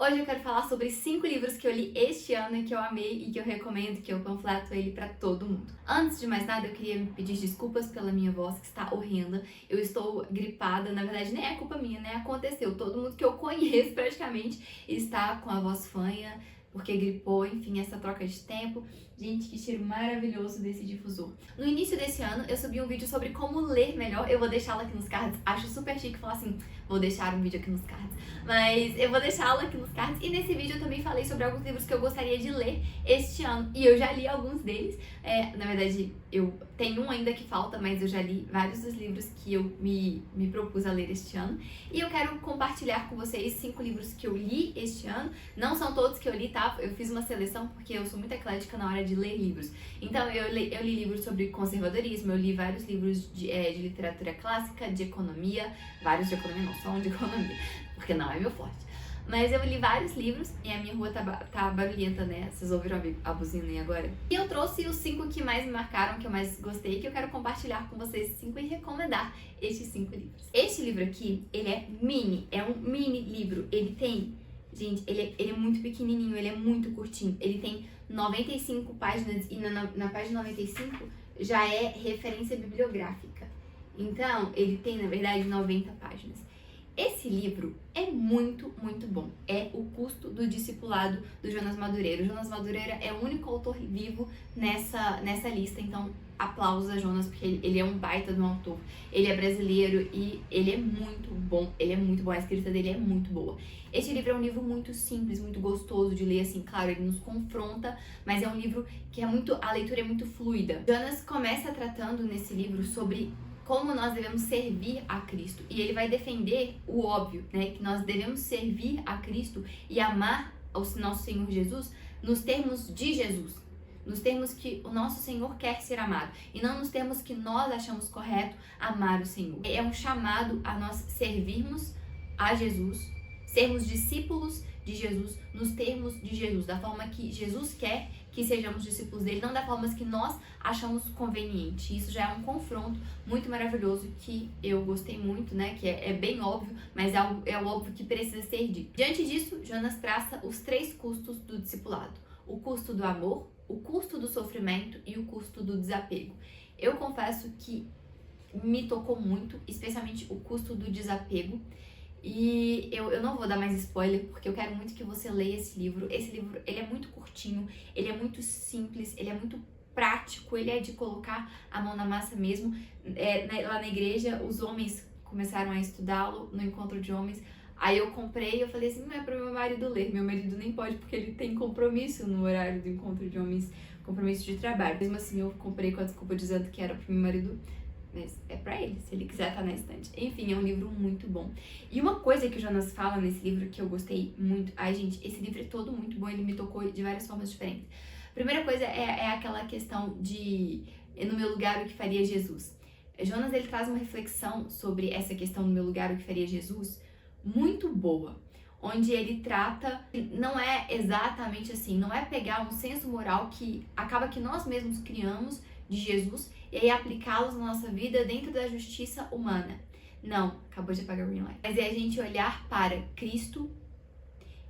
Hoje eu quero falar sobre 5 livros que eu li este ano e que eu amei e que eu recomendo, que eu panfleto ele pra todo mundo. Antes de mais nada, eu queria me pedir desculpas pela minha voz, que está horrenda. Eu estou gripada, na verdade nem é culpa minha, né? Aconteceu. Todo mundo que eu conheço praticamente está com a voz fanha, porque gripou, enfim, essa troca de tempo. Gente, que cheiro maravilhoso desse difusor. No início desse ano, eu subi um vídeo sobre como ler melhor. Eu vou deixá-lo aqui nos cards. Acho super chique falar assim, vou deixar um vídeo aqui nos cards. Mas eu vou deixá-lo aqui nos cards. E nesse vídeo eu também falei sobre alguns livros que eu gostaria de ler este ano. E eu já li alguns deles. Na verdade, eu tenho um ainda que falta, mas eu já li vários dos livros que eu me propus a ler este ano. E eu quero compartilhar com vocês 5 livros que eu li este ano. Não são todos que eu li, tá? Eu fiz uma seleção porque eu sou muito eclética na hora de ler livros. Então, eu li livros sobre conservadorismo, eu li vários livros de literatura clássica, de economia, vários de economia, não só um de economia, porque não é meu forte. Mas eu li vários livros e a minha rua tá barulhenta, né? Vocês ouviram a buzina aí agora? E eu trouxe os 5 que mais me marcaram, que eu mais gostei, que eu quero compartilhar com vocês 5 e recomendar estes 5 livros. Este livro aqui, ele é um mini livro. Ele tem, gente, ele é muito pequenininho, ele é muito curtinho. Ele tem 95 páginas e na página 95 já é referência bibliográfica. Então, ele tem, na verdade, 90 páginas. Esse livro é muito, muito bom. É O Custo do Discipulado, do Jonas Madureira. O Jonas Madureira é o único autor vivo nessa lista, então aplausos a Jonas, porque ele é um baita de um autor. Ele é brasileiro e ele é muito bom. Ele é muito bom, a escrita dele é muito boa. Este livro é um livro muito simples, muito gostoso de ler, assim, claro, ele nos confronta, mas é um livro que a leitura é muito fluida. Jonas começa tratando nesse livro sobre como nós devemos servir a Cristo. E ele vai defender o óbvio, né? Que nós devemos servir a Cristo e amar o nosso Senhor Jesus nos termos de Jesus. Nos termos que o nosso Senhor quer ser amado. E não nos termos que nós achamos correto amar o Senhor. É um chamado a nós servirmos a Jesus, sermos discípulos de Jesus nos termos de Jesus, da forma que Jesus quer que sejamos discípulos dele, não da forma que nós achamos conveniente. Isso já é um confronto muito maravilhoso que eu gostei muito, né? Que é bem óbvio, mas é o óbvio que precisa ser dito. Diante disso, Jonas traça os 3 custos do discipulado: o custo do amor, o custo do sofrimento e o custo do desapego. Eu confesso que me tocou muito, especialmente o custo do desapego. E eu não vou dar mais spoiler, porque eu quero muito que você leia esse livro. Esse livro, ele é muito curtinho, ele é muito simples, ele é muito prático, ele é de colocar a mão na massa mesmo. Lá na igreja, os homens começaram a estudá-lo no encontro de homens. Aí eu comprei, eu falei assim, não é para meu marido ler. Meu marido nem pode, porque ele tem compromisso no horário do encontro de homens, compromisso de trabalho. Mesmo assim, eu comprei com a desculpa dizendo que era pro meu marido, mas é pra ele, se ele quiser estar na estante. Enfim, é um livro muito bom. E uma coisa que o Jonas fala nesse livro que eu gostei muito... Ai, gente, esse livro é todo muito bom, ele me tocou de várias formas diferentes. Primeira coisa é aquela questão de no meu lugar o que faria Jesus. Jonas, ele traz uma reflexão sobre essa questão no meu lugar o que faria Jesus muito boa. Onde ele trata, não é exatamente assim, não é pegar um senso moral que acaba que nós mesmos criamos de Jesus e aí aplicá-los na nossa vida dentro da justiça humana. Não, acabou de apagar o green light. Mas é a gente olhar para Cristo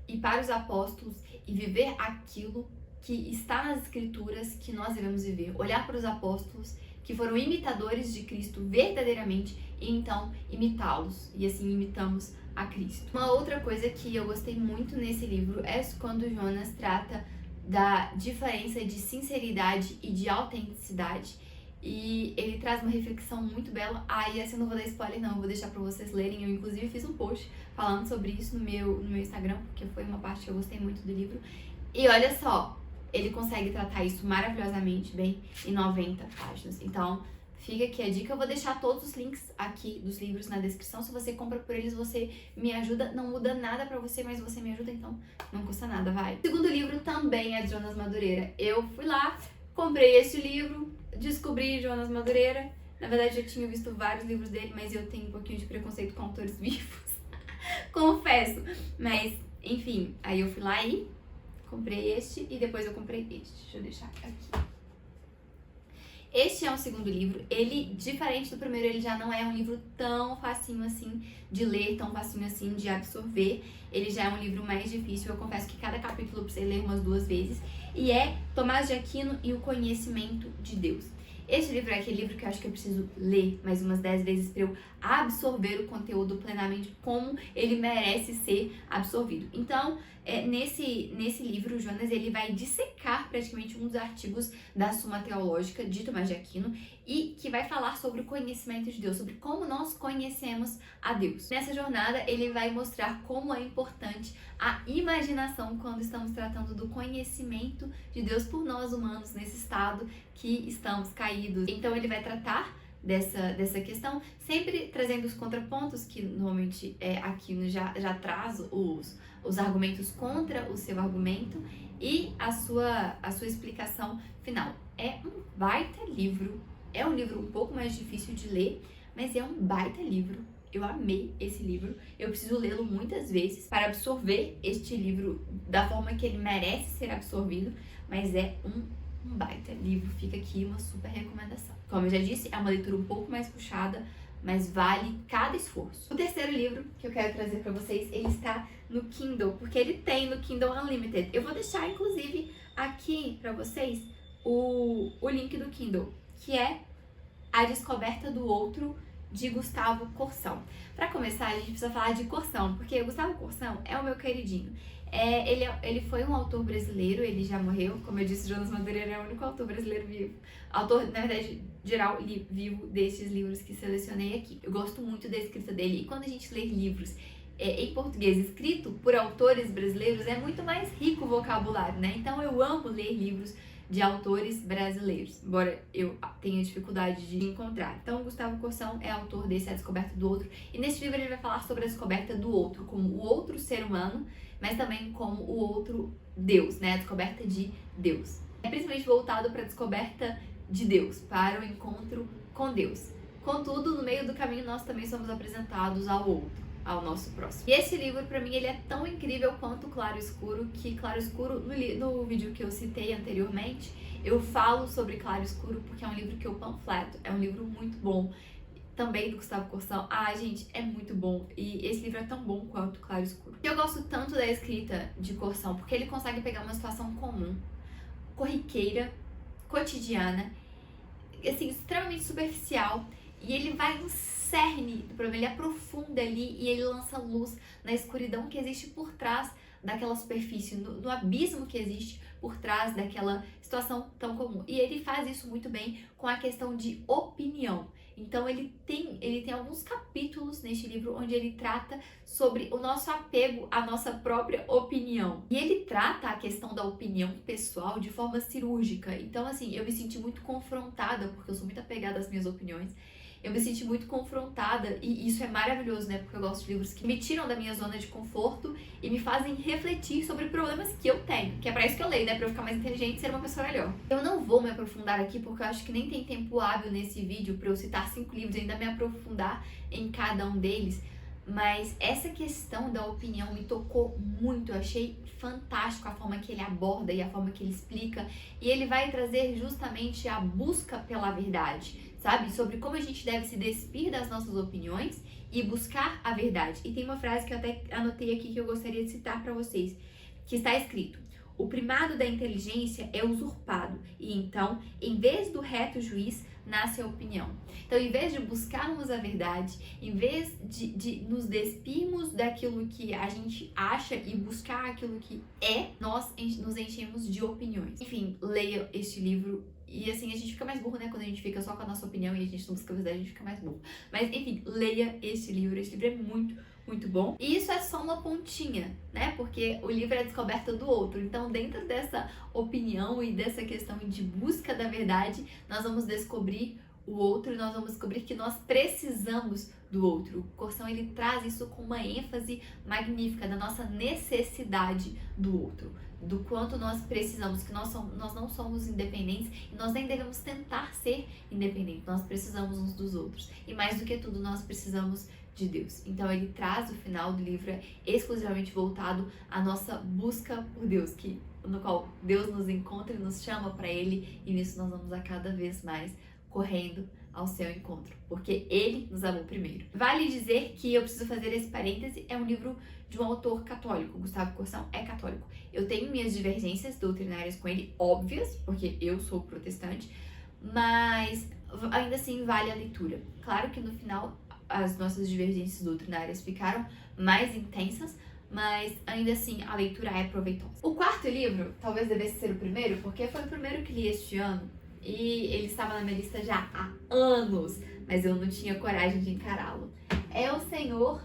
e para os apóstolos e viver aquilo que está nas escrituras que nós devemos viver. Olhar para os apóstolos que foram imitadores de Cristo verdadeiramente e então imitá-los. E assim imitamos a Cristo. Uma outra coisa que eu gostei muito nesse livro é quando Jonas trata da diferença de sinceridade e de autenticidade. E ele traz uma reflexão muito bela. E essa eu não vou dar spoiler não, eu vou deixar pra vocês lerem. Eu inclusive fiz um post falando sobre isso no meu Instagram, porque foi uma parte que eu gostei muito do livro. E olha só, ele consegue tratar isso maravilhosamente bem em 90 páginas. Então, fica aqui a dica. Eu vou deixar todos os links aqui dos livros na descrição. Se você compra por eles, você me ajuda. Não muda nada pra você, mas você me ajuda, então não custa nada, vai. O segundo livro também é de Jonas Madureira. Eu fui lá, comprei esse livro, descobri Jonas Madureira. Na verdade, eu tinha visto vários livros dele, mas eu tenho um pouquinho de preconceito com autores vivos. Confesso. Mas, enfim, aí eu fui lá e comprei este e depois eu comprei este. Deixa eu deixar aqui. Este é um segundo livro, ele, diferente do primeiro, ele já não é um livro tão facinho assim de ler, tão facinho assim de absorver. Ele já é um livro mais difícil, eu confesso que cada capítulo eu precisei ler umas 2 vezes. E é Tomás de Aquino e o Conhecimento de Deus. Este livro é aquele livro que eu acho que eu preciso ler mais umas 10 vezes para eu absorver o conteúdo plenamente, como ele merece ser absorvido. Então, nesse livro, o Jonas ele vai dissecar praticamente um dos artigos da Suma Teológica de Tomás de Aquino e que vai falar sobre o conhecimento de Deus, sobre como nós conhecemos a Deus. Nessa jornada, ele vai mostrar como é importante a imaginação quando estamos tratando do conhecimento de Deus por nós humanos nesse estado que estamos caídos. Então, ele vai tratar dessa questão, sempre trazendo os contrapontos, que normalmente Aquino já traz os argumentos contra o seu argumento e a sua explicação final. É um baita livro, é um livro um pouco mais difícil de ler, mas é um baita livro. Eu amei esse livro, eu preciso lê-lo muitas vezes para absorver este livro da forma que ele merece ser absorvido, mas é um baita livro, fica aqui uma super recomendação. Como eu já disse, é uma leitura um pouco mais puxada, mas vale cada esforço. O terceiro livro que eu quero trazer para vocês, ele está no Kindle, porque ele tem no Kindle Unlimited. Eu vou deixar, inclusive, aqui para vocês o link do Kindle, que é A Descoberta do Outro, de Gustavo Corsão. Para começar, a gente precisa falar de Corsão, porque Gustavo Corsão é o meu queridinho. Ele foi um autor brasileiro, ele já morreu, como eu disse, Jonas Madureira é o único autor brasileiro vivo, autor, na verdade, geral, vivo destes livros que selecionei aqui. Eu gosto muito da escrita dele, e quando a gente lê livros em português escrito por autores brasileiros, é muito mais rico o vocabulário, né? Então eu amo ler livros de autores brasileiros, embora eu tenha dificuldade de encontrar. Então, Gustavo Corsão é autor desse A Descoberta do Outro, e nesse livro ele vai falar sobre a descoberta do outro, como o outro ser humano, mas também como o outro Deus, né? A descoberta de Deus. É principalmente voltado para a descoberta de Deus, para o encontro com Deus. Contudo, no meio do caminho, nós também somos apresentados ao outro, ao nosso próximo. E esse livro, para mim, ele é tão incrível quanto Claro Escuro, que Claro Escuro, no vídeo que eu citei anteriormente, eu falo sobre Claro Escuro porque é um livro que eu panfleto, é um livro muito bom, também do Gustavo Corsão. Gente, é muito bom, e esse livro é tão bom quanto Claro Escuro. Eu gosto tanto da escrita de Corsão, porque ele consegue pegar uma situação comum, corriqueira, cotidiana, assim, extremamente superficial, e ele vai no cerne do problema, ele aprofunda ali e ele lança luz na escuridão que existe por trás daquela superfície, no abismo que existe por trás daquela situação tão comum. E ele faz isso muito bem com a questão de opinião. Então ele tem alguns capítulos neste livro onde ele trata sobre o nosso apego à nossa própria opinião. E ele trata a questão da opinião pessoal de forma cirúrgica. Então, assim, eu me senti muito confrontada, porque eu sou muito apegada às minhas opiniões. Eu me senti muito confrontada, e isso é maravilhoso, né? Porque eu gosto de livros que me tiram da minha zona de conforto e me fazem refletir sobre problemas que eu tenho. Que é pra isso que eu leio, né? Pra eu ficar mais inteligente e ser uma pessoa melhor. Eu não vou me aprofundar aqui, porque eu acho que nem tem tempo hábil nesse vídeo pra eu citar 5 livros e ainda me aprofundar em cada um deles. Mas essa questão da opinião me tocou muito, eu achei fantástico a forma que ele aborda e a forma que ele explica. E ele vai trazer justamente a busca pela verdade, sabe? Sobre como a gente deve se despir das nossas opiniões e buscar a verdade. E tem uma frase que eu até anotei aqui que eu gostaria de citar para vocês, que está escrito: o primado da inteligência é usurpado, e então, em vez do reto juiz, nasce a opinião. Então, em vez de buscarmos a verdade, em vez de nos despirmos daquilo que a gente acha e buscar aquilo que é, nós nos enchemos de opiniões. Enfim, leia este livro. E assim, a gente fica mais burro, né? Quando a gente fica só com a nossa opinião e a gente não busca a verdade, a gente fica mais burro. Mas enfim, leia esse livro. Esse livro é muito, muito bom. E isso é só uma pontinha, né? Porque o livro é a descoberta do outro. Então, dentro dessa opinião e dessa questão de busca da verdade, nós vamos descobrir o outro e nós vamos descobrir que nós precisamos do outro. O Corsão, ele traz isso com uma ênfase magnífica da nossa necessidade do outro, do quanto nós precisamos, que nós não somos independentes e nós nem devemos tentar ser independentes, nós precisamos uns dos outros. E mais do que tudo, nós precisamos de Deus. Então ele traz o final do livro exclusivamente voltado à nossa busca por Deus, que no qual Deus nos encontra e nos chama para Ele, e nisso nós vamos a cada vez mais correndo ao seu encontro, porque Ele nos amou primeiro. Vale dizer que eu preciso fazer esse parêntese, é um livro de um autor católico, Gustavo Corsão é católico. Eu tenho minhas divergências doutrinárias com ele, óbvias, porque eu sou protestante, mas ainda assim vale a leitura. Claro que no final as nossas divergências doutrinárias ficaram mais intensas, mas ainda assim a leitura é proveitosa. O quarto livro, talvez devesse ser o primeiro, porque foi o primeiro que li este ano, e ele estava na minha lista já há anos, mas eu não tinha coragem de encará-lo. É o Senhor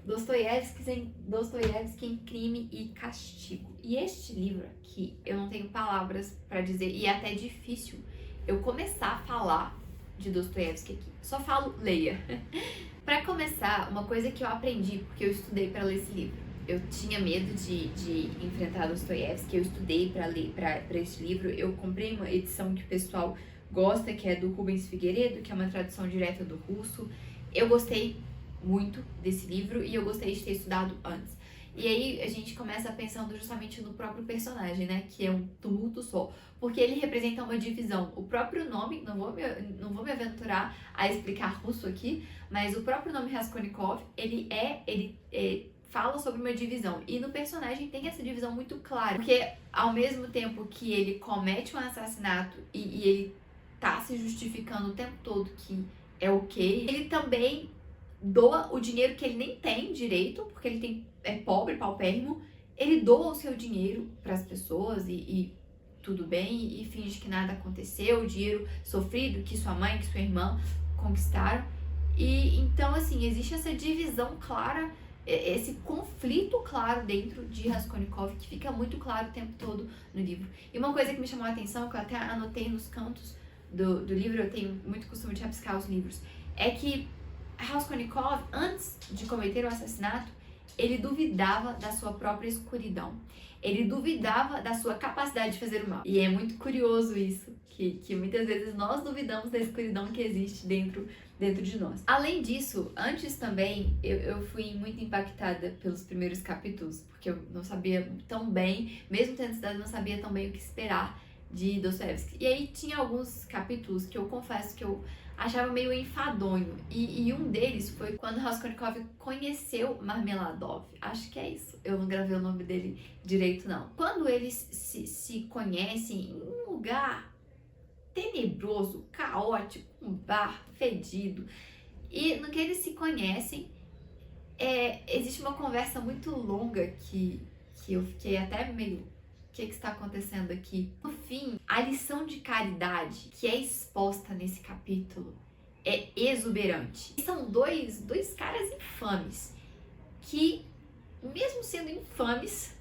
Dostoiévski em Crime e Castigo. E este livro aqui, eu não tenho palavras para dizer, e é até difícil eu começar a falar de Dostoiévski aqui. Só falo, leia. Para começar, uma coisa que eu aprendi, porque eu estudei para ler esse livro. Eu tinha medo de enfrentar Dostoiévski, eu estudei para ler para este livro. Eu comprei uma edição que o pessoal gosta, que é do Rubens Figueiredo, que é uma tradução direta do russo. Eu gostei muito desse livro e eu gostei de ter estudado antes. E aí a gente começa pensando justamente no próprio personagem, né? Que é um tumulto só. Porque ele representa uma divisão. O próprio nome, não vou me aventurar a explicar russo aqui, mas o próprio nome Raskolnikov, ele fala sobre uma divisão. E no personagem tem essa divisão muito clara. Porque ao mesmo tempo que ele comete um assassinato e ele tá se justificando o tempo todo que é ok, ele também doa o dinheiro que ele nem tem direito, porque ele é pobre, paupérrimo, ele doa o seu dinheiro para as pessoas e tudo bem, e finge que nada aconteceu, o dinheiro sofrido que sua mãe, que sua irmã conquistaram. E então, assim, existe essa divisão clara, esse conflito claro dentro de Raskolnikov, que fica muito claro o tempo todo no livro. E uma coisa que me chamou a atenção, que eu até anotei nos cantos do livro, eu tenho muito costume de rabiscar os livros, é que Raskolnikov, antes de cometer o assassinato, ele duvidava da sua própria escuridão. Ele duvidava da sua capacidade de fazer o mal. E é muito curioso isso, que muitas vezes nós duvidamos da escuridão que existe dentro de nós. Além disso, antes também, eu fui muito impactada pelos primeiros capítulos, porque eu não sabia tão bem, mesmo tendo estudado, não sabia tão bem o que esperar de Dostoiévski. E aí tinha alguns capítulos que eu confesso que eu achava meio enfadonho. E um deles foi quando Raskolnikov conheceu Marmeladov. Acho que é isso. Eu não gravei o nome dele direito, não. Quando eles se conhecem em um lugar tenebroso, caótico, um bar fedido. E no que eles se conhecem, existe uma conversa muito longa que eu fiquei até meio... O que está acontecendo aqui? No fim, a lição de caridade que é exposta nesse capítulo é exuberante. E são dois caras infames que, mesmo sendo infames,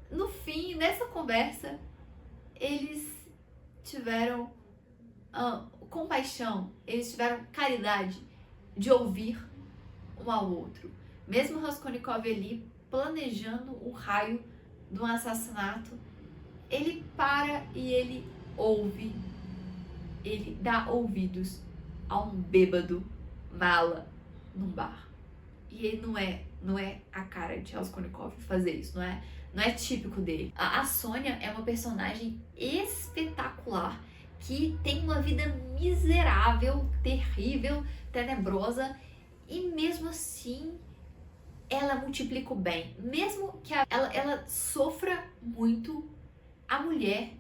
no fim, nessa conversa, eles tiveram compaixão, eles tiveram caridade de ouvir um ao outro. Mesmo Raskolnikov ali planejando o raio de um assassinato, ele para e ele ouve, ele dá ouvidos a um bêbado mala num bar. E ele não é a cara de Raskolnikov fazer isso, não é típico dele. A Sônia é uma personagem espetacular, que tem uma vida miserável, terrível, tenebrosa, e mesmo assim ela multiplica o bem. Mesmo que ela sofra muito, a mulher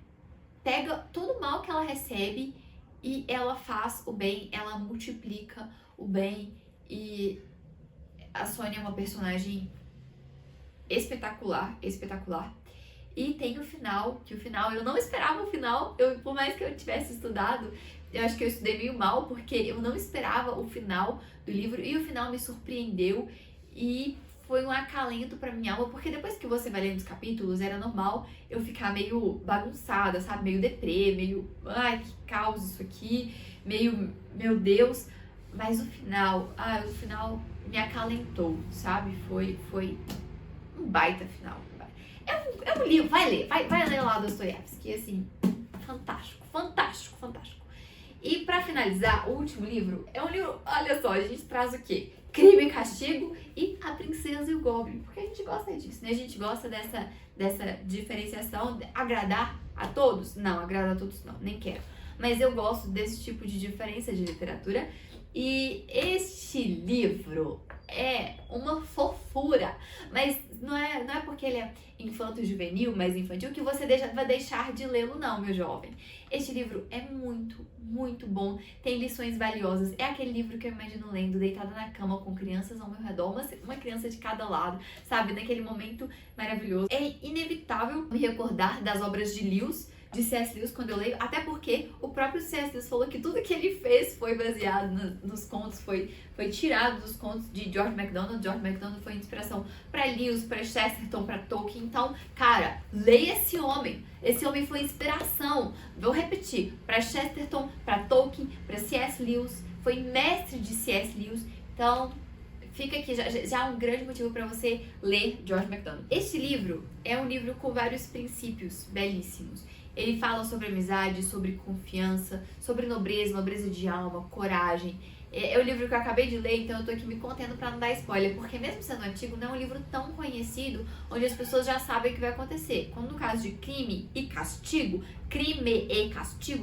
pega todo o mal que ela recebe e ela faz o bem, ela multiplica o bem. E a Sônia é uma personagem espetacular. E tem o final, que o final, eu não esperava o final, por mais que eu tivesse estudado, eu acho que eu estudei meio mal, porque eu não esperava o final do livro, e o final me surpreendeu, e foi um acalento pra minha alma, porque depois que você vai lendo os capítulos, era normal eu ficar meio bagunçada, sabe, meio deprê, meio, ai, que caos isso aqui, meio, meu Deus, mas o final me acalentou, sabe, foi um baita final. É um livro, vai ler lá Dostoiévski, assim, fantástico. E pra finalizar, o último livro é um livro, olha só, a gente traz o quê? Crime e Castigo e A Princesa e o Goblin, porque a gente gosta disso, né? A gente gosta dessa diferenciação, agradar a todos? Não, agradar a todos não, nem quero. Mas eu gosto desse tipo de diferença de literatura. E este livro é uma fofura, mas não é porque ele é infanto-juvenil, mais infantil, que você vai deixar de lê-lo não, meu jovem. Este livro é muito, muito bom, tem lições valiosas, é aquele livro que eu imagino lendo, deitada na cama com crianças ao meu redor, uma criança de cada lado, sabe, naquele momento maravilhoso. É inevitável me recordar das obras de Lewis, de C.S. Lewis, quando eu leio, até porque o próprio C.S. Lewis falou que tudo que ele fez foi baseado nos contos, foi tirado dos contos de George MacDonald. George MacDonald foi inspiração para Lewis, para Chesterton, para Tolkien. Então, cara, leia esse homem. Esse homem foi inspiração. Vou repetir, para Chesterton, para Tolkien, para C.S. Lewis, foi mestre de C.S. Lewis. Então, fica aqui já um grande motivo para você ler George MacDonald. Este livro é um livro com vários princípios belíssimos. Ele fala sobre amizade, sobre confiança, sobre nobreza de alma, coragem. É o livro que eu acabei de ler, então eu tô aqui me contendo pra não dar spoiler, porque mesmo sendo antigo, não é um livro tão conhecido, onde as pessoas já sabem o que vai acontecer. Quando no caso de crime e castigo,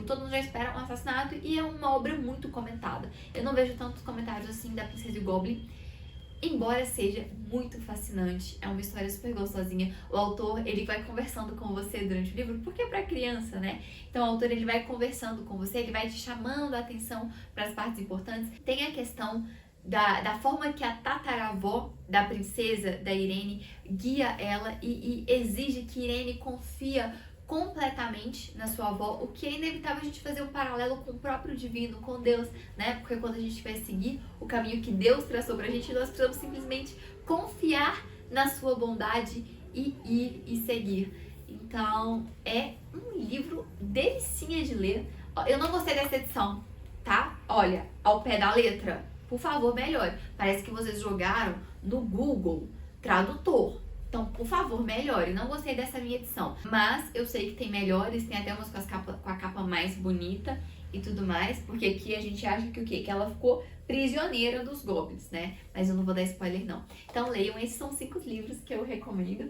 todo mundo já espera um assassinato e é uma obra muito comentada. Eu não vejo tantos comentários assim da Princesa e o Goblin, embora seja muito fascinante, é uma história super gostosinha. O autor, ele vai conversando com você durante o livro, porque é pra criança, né? Então o autor, ele vai conversando com você, ele vai te chamando a atenção para as partes importantes. Tem a questão da forma que a tataravó da princesa, da Irene, guia ela e exige que Irene confia completamente na sua avó, o que é inevitável a gente fazer um paralelo com o próprio divino, com Deus, né? Porque quando a gente vai seguir o caminho que Deus traçou pra gente, nós precisamos simplesmente confiar na sua bondade e ir e seguir. Então, é um livro delicinha de ler. Eu não gostei dessa edição, tá? Olha, ao pé da letra, por favor, melhore. Parece que vocês jogaram no Google Tradutor. Então, por favor, melhore. Não gostei dessa minha edição. Mas eu sei que tem melhores, tem até umas com a capa mais bonita e tudo mais. Porque aqui a gente acha que o quê? Que ela ficou prisioneira dos goblins, né? Mas eu não vou dar spoiler, não. Então, leiam. Esses são 5 livros que eu recomendo.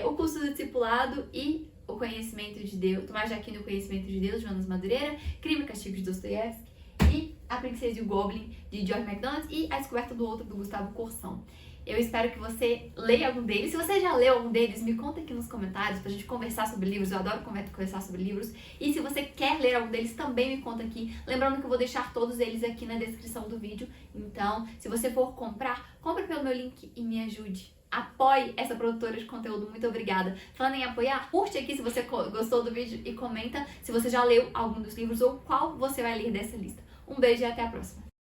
O Curso do Discipulado e O Conhecimento de Deus. Tomás de Aquino e o Conhecimento de Deus, Jonas Madureira. Crime e Castigo de Dostoiévski. E A Princesa e o Goblin, de George MacDonald. E A Descoberta do Outro, do Gustavo Corsão. Eu espero que você leia algum deles. Se você já leu algum deles, me conta aqui nos comentários pra gente conversar sobre livros. Eu adoro conversar sobre livros. E se você quer ler algum deles, também me conta aqui. Lembrando que eu vou deixar todos eles aqui na descrição do vídeo. Então, se você for comprar, compre pelo meu link e me ajude. Apoie essa produtora de conteúdo. Muito obrigada. Falando em apoiar, curte aqui se você gostou do vídeo e comenta se você já leu algum dos livros ou qual você vai ler dessa lista. Um beijo e até a próxima.